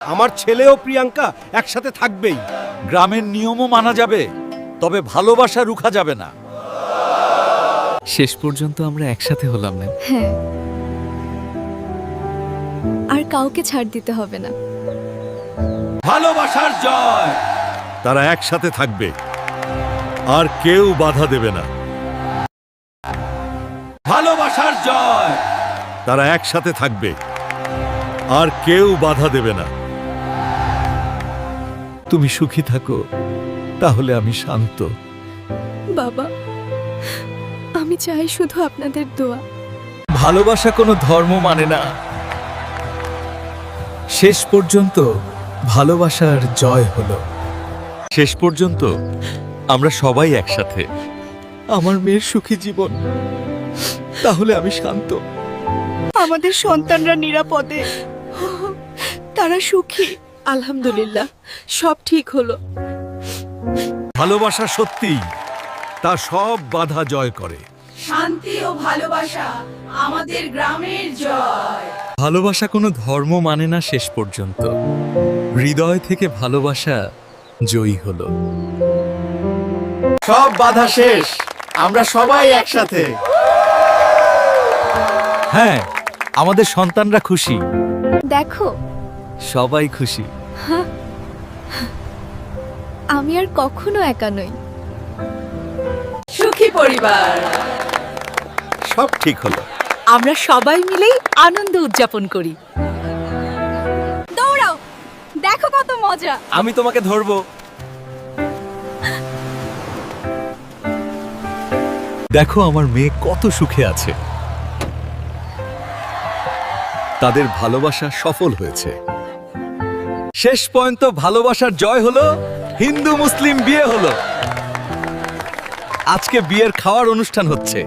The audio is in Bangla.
আমার ছেলে ও প্রিয়াঙ্কা একসাথে থাকবেই। গ্রামের নিয়মও মানা যাবে, তবে ভালোবাসা রুখা যাবে না। শেষ পর্যন্ত আমরা একসাথে হলাম না। হ্যাঁ, আর কাউকে ছাড় দিতে হবে না। ভালোবাসার জয়। তারা একসাথে থাকবে, আর কেউ বাধা দেবে না। ভালোবাসার জয়। তারা একসাথে থাকবে, আর কেউ বাধা দেবে না। তুমি সুখী থাকো, তাহলে আমি শান্ত। বাবা, আমি চাই শুধু আপনাদের দোয়া। ভালোবাসা কোনো ধর্ম মানে না। শেষ পর্যন্ত ভালোবাসার জয় হলো। শেষ পর্যন্ত আমরা সবাই একসাথে। আমার মেয়ের সুখী জীবন, তাহলে আমি শান্ত। আমাদের সন্তানরা নিরাপদে, তারা সুখী। আলহামদুলিল্লাহ, সব ঠিক হলো। ভালোবাসা সত্যি, তা সব বাধা জয় করে। শান্তি ও ভালোবাসা আমাদের গ্রামের জয়। ভালোবাসা কোনো ধর্ম মানে না। শেষ পর্যন্ত হৃদয় থেকে ভালোবাসা জয়ী হলো। সব বাধা শেষ, আমরা সবাই একসাথে। হ্যাঁ, আমাদের সন্তানরা খুশি, দেখো, সবাই খুশি। আমি আর কখনো একা নই। সুখী পরিবার। সব ঠিক হলো। আমরা সবাই মিলেই আনন্দ উদযাপন করি। দৌড়াও, দেখো কত মজা। আমি তোমাকে ধরবো। দেখো আমার মেয়ে কত সুখে আছে। তাদের ভালোবাসা সফল হয়েছে। শেষ পর্যন্ত ভালোবাসার জয় হলো। হিন্দু মুসলিম বিয়ে হলো। আজকে বিয়ের খাওয়ার অনুষ্ঠান হচ্ছে।